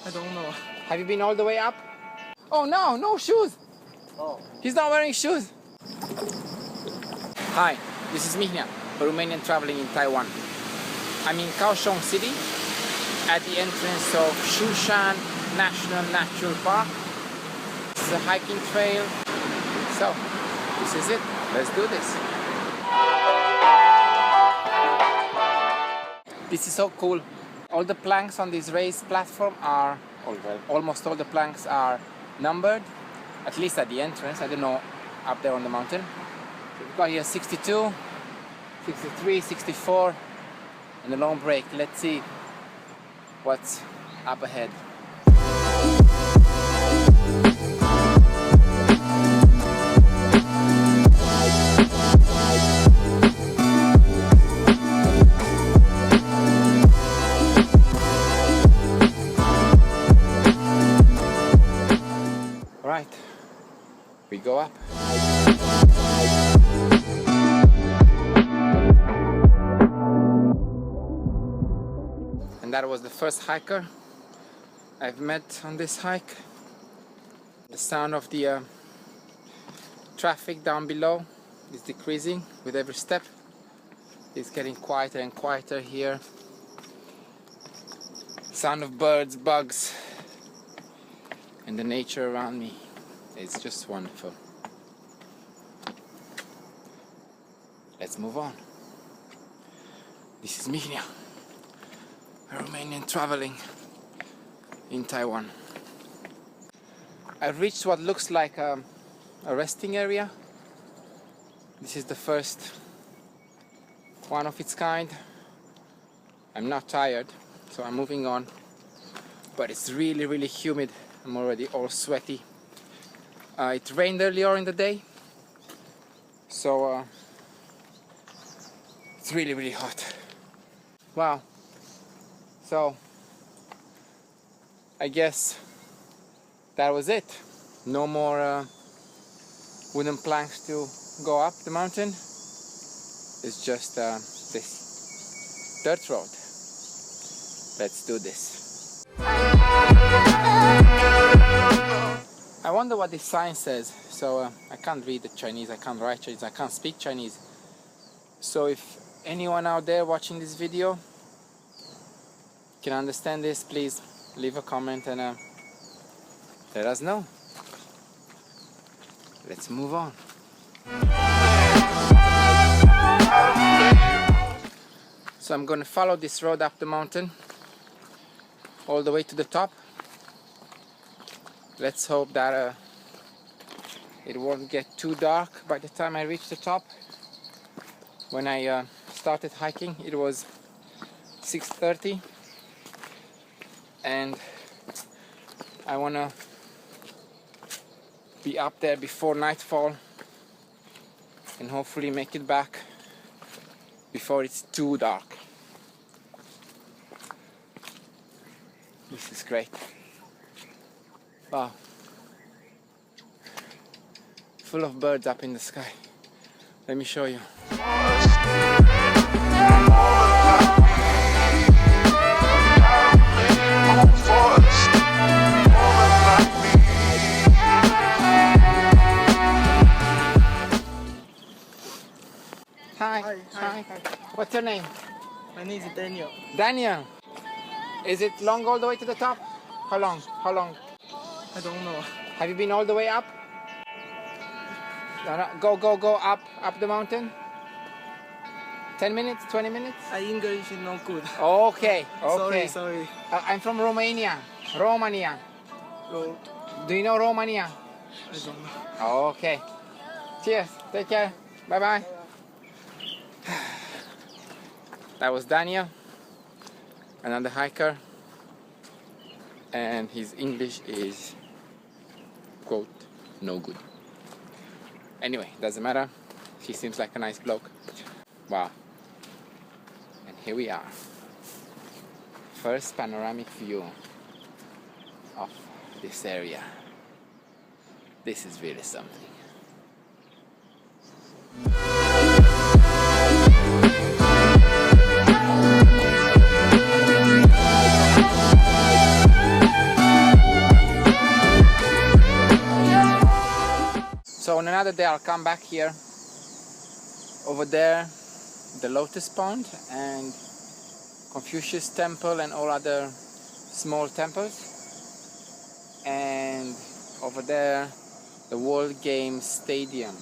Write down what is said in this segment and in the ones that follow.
I don't know. Have you been all the way up? Oh no, no shoes! Oh. He's not wearing shoes! Hi, this is Mihnia, a Romanian traveling in Taiwan. I'm in Kaohsiung City at the entrance of Shoushan National Natural Park. This is a hiking trail. So, this is it. Let's do this. This is so cool. All the planks on this raised platform are, almost all the planks are numbered, at least at the entrance. I don't know up there on the mountain. So we've got here 62, 63, 64, and a long break. Let's see what's up ahead. Right, we go up. And that was the first hiker I've met on this hike. The sound of the traffic down below is decreasing with every step. It's getting quieter and quieter here. Sound of birds, bugs, and the nature around me is just wonderful. Let's move on. This is Mihnia, a Romanian traveling in Taiwan. I've reached what looks like a resting area. This is the first one of its kind. I'm not tired, so I'm moving on, but it's really, really humid. I'm already all sweaty. It rained earlier in the day, so it's really, really hot. Wow. So I guess that was it. No more wooden planks to go up the mountain. It's just this dirt road. Let's do this. I wonder what this sign says. So I can't read the Chinese, I can't write Chinese, I can't speak Chinese. So if anyone out there watching this video can understand this, please leave a comment and let us know. Let's move on. So I'm going to follow this road up the mountain all the way to the top. Let's hope that it won't get too dark by the time I reach the top. When I started hiking, it was 6:30, and I want to be up there before nightfall and hopefully make it back before it's too dark. This is great. Wow. Full of birds up in the sky. Let me show you. Hi. Hi. What's your name? My name is Daniel. Daniel. Is it long all the way to the top? How long? How long? I don't know. Have you been all the way up? No, no. Go up the mountain. 10 minutes, 20 minutes? English is not good. Okay, okay. Sorry. I'm from Romania. Romania. No, Do you know Romania? I don't know. Okay. Cheers. Take care. Bye bye. That was Daniel, another hiker, and his English is, quote, no good. Anyway, doesn't matter. He seems like a nice bloke. Wow. And here we are. First panoramic view of this area. This is really something. another day I'll come back here. Over there, the Lotus Pond and Confucius Temple and all other small temples. And over there, the World Games Stadium.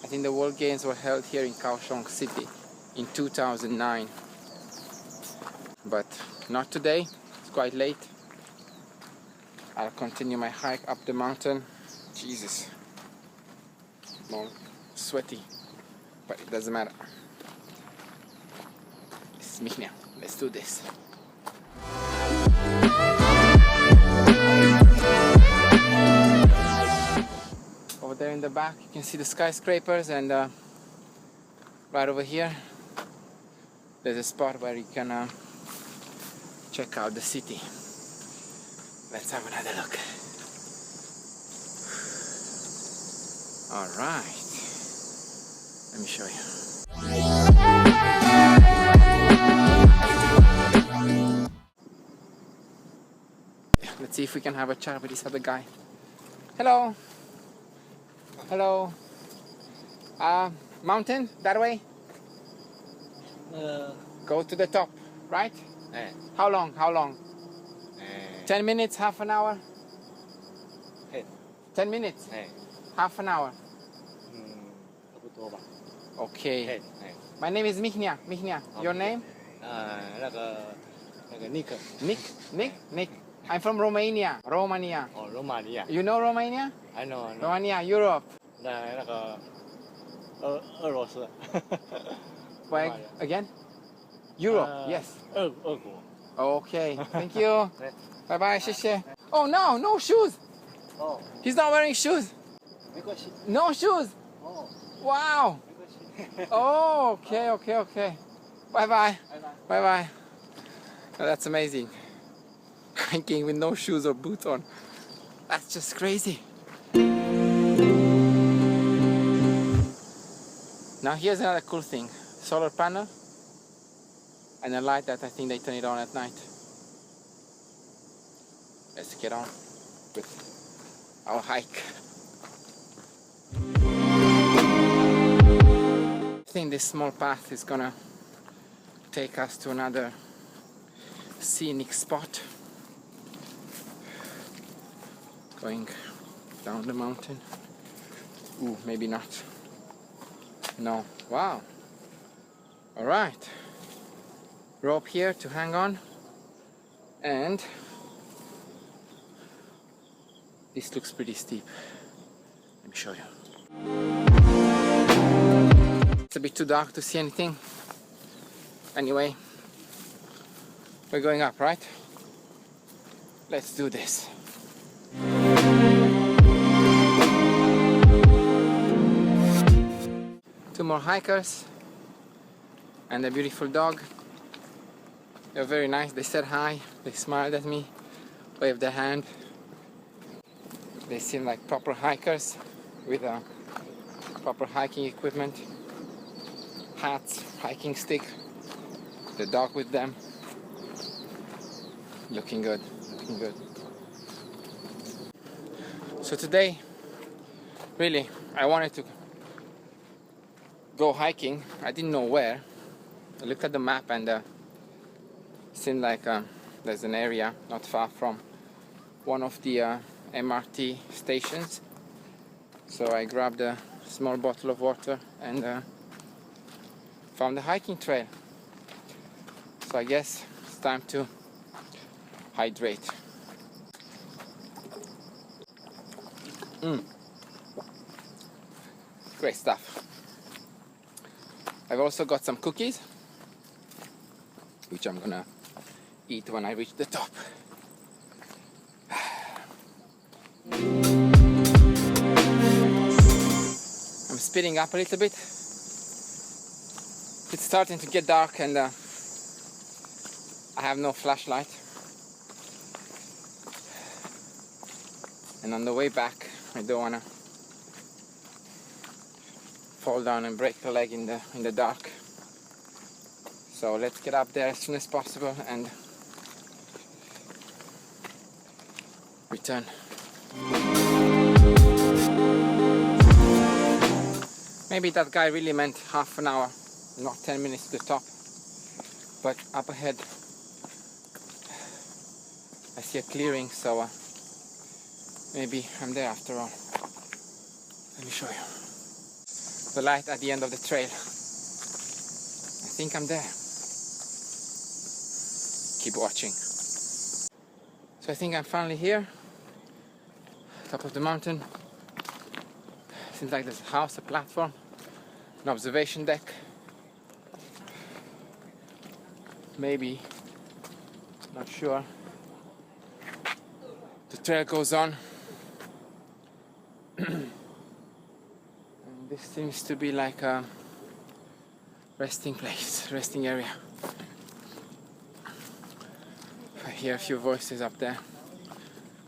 I think the World Games were held here in Kaohsiung City in 2009. But not today, it's quite late. I'll continue my hike up the mountain. Jesus, I'm all sweaty, but it doesn't matter. This is me now. Let's do this. Over there in the back you can see the skyscrapers, and right over here there's a spot where you can check out the city. Let's have another look. Alright, let me show you. Let's see if we can have a chat with this other guy. Hello. Hello. Mountain, that way? Go to the top, right? How long? 10 minutes, half an hour? 10 minutes? Half an hour? Okay. My name is Mihnia. Your name? Nick. I'm from Romania. Oh, Romania. You know Romania? I know. Romania, Europe. 俄罗斯。 Where again? Europe, yes. 俄国。 Okay, thank you. Bye bye, 谢谢. Oh no, no shoes. Oh, He's not wearing shoes. 没关系。 No shoes. Oh, Wow. 没关系。 Oh, okay. Bye bye. Bye. Oh, that's amazing. Hiking with no shoes or boots on. That's just crazy. Now here's another cool thing. Solar panel and a light that I think they turn it on at night. Let's get on with our hike. I think this small path is gonna take us to another scenic spot. Going down the mountain. Ooh, maybe not. No. Wow. All right. Rope here to hang on. And this looks pretty steep. Let me show you. It's a bit too dark to see anything. Anyway, we're going up, right? Let's do this. Two more hikers and a beautiful dog. They're very nice. They said hi, they smiled at me, waved their hand. They seem like proper hikers with proper hiking equipment, hats, hiking stick, the dog with them. Looking good. So today, really, I wanted to go hiking. I didn't know where. I looked at the map and it seemed like there's an area not far from one of the MRT stations. So I grabbed a small bottle of water and found the hiking trail. So I guess it's time to hydrate. Great stuff. I've also got some cookies, which I'm gonna eat when I reach the top. I'm speeding up a little bit. It's starting to get dark and I have no flashlight. And on the way back, I don't wanna fall down and break a leg in the dark. So let's get up there as soon as possible and return. Maybe that guy really meant half an hour, not 10 minutes to the top. But up ahead, I see a clearing, so maybe I'm there after all. Let me show you. The light at the end of the trail. I think I'm there. Keep watching. So I think I'm finally here, top of the mountain. Seems like there's a house, a platform, an observation deck. Maybe, not sure. The trail goes on. And this seems to be like a resting place, resting area. I hear a few voices up there.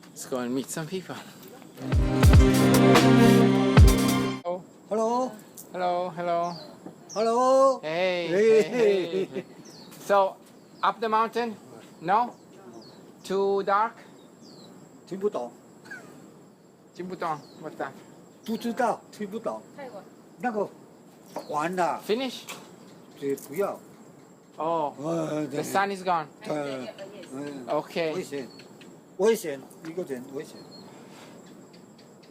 Let's go and meet some people. Oh. Hello. Hello, hello. Hello. Hey, Hey. hey, hey. So, up the mountain? No? Too dark? 听不懂， Jimbuton, what's that? 不知道，听不懂。那个完了， Finish? 这不要。 Oh, the sun is gone. 危 Okay, 险，危险，一个人危险，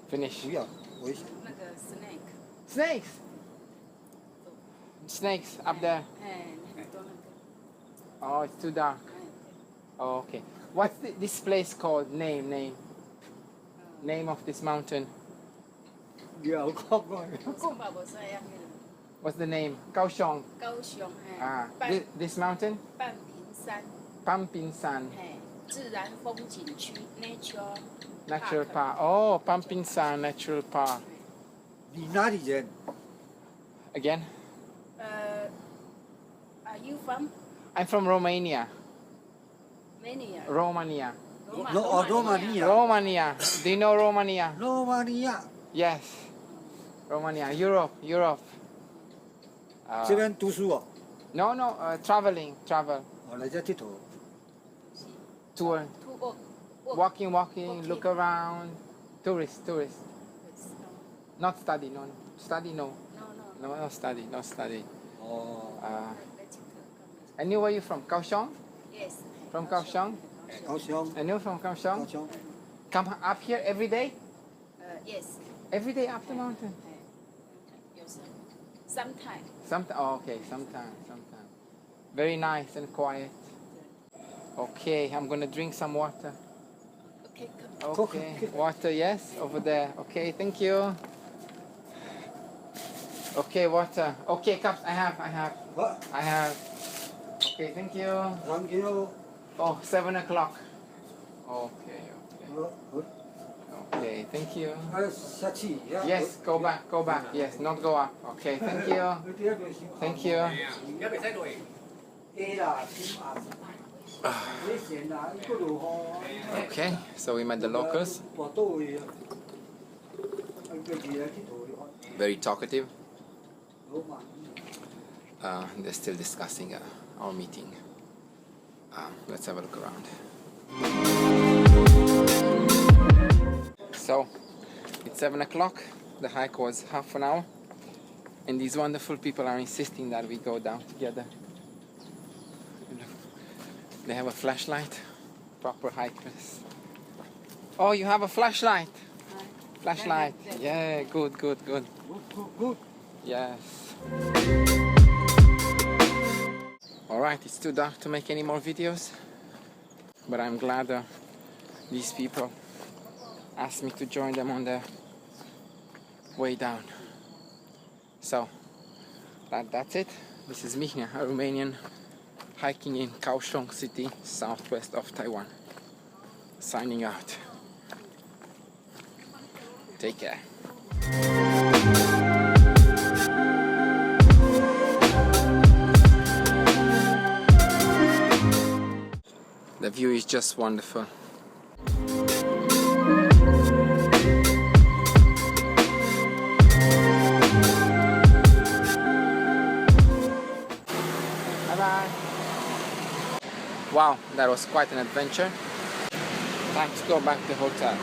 finish. 不要危险。 那个 snake， Snakes! Snakes up there. 那个 Oh, it's too dark. Oh, okay. What's this place called? Name of this mountain. 有看过。我讲吧，无使啊， What's the name? Kaohsiung. 高雄 Ah, 半 this mountain? 半屏山， Pampinsan 自然风景区 nature Natural Park. Oh, Pampinsan Natural Park. 你哪里人？ Again? Are you from I'm from Romania. Mania? Romania. 罗马尼亚。 Romania. Do you know Romania? 罗马尼亚 Yes. Romania. Europe. 这边读书哦， No, traveling. 我来这佚佗。 Tour. To Walking, look around. Tourist. Not study, no. Study, no. No study. 哦， And you, where you from? Kaohsiung? Yes. From Kaohsiung? 高雄， And you from 高 Kaohsiung? 雄， Come up here every day? Yes. Every day up the mountain? 有时 sometime. Okay, sometime. Very nice and quiet. Okay, I'm gonna drink some water. Okay, come. Okay, water, yes, over there. Okay, thank you. Okay, water. Okay, cups, I have. 我 Okay, thank you. 让给 Oh, 7 o'clock. Okay. 我 Okay, thank you. 下去。 Yes, go back. Yes, not go up. Okay, thank you. Thank you. Okay, so we met the locals. Very talkative. They're still discussing our meeting. Let's have a look around. So, it's 7 o'clock. The hike was half an hour. And these wonderful people are insisting that we go down together. They have a flashlight. Proper hikers. Oh, you have a flashlight. Flashlight. Yeah, good. Good. Yes. Alright, it's too dark to make any more videos. But I'm glad these people asked me to join them on their way down. So, that's it. This is Mihnia, a Romanian, hiking in Kaohsiung city, southwest of Taiwan. Signing out. Take care. The view is just wonderful. Bye-bye. Wow, that was quite an adventure. Time to go back to the hotel.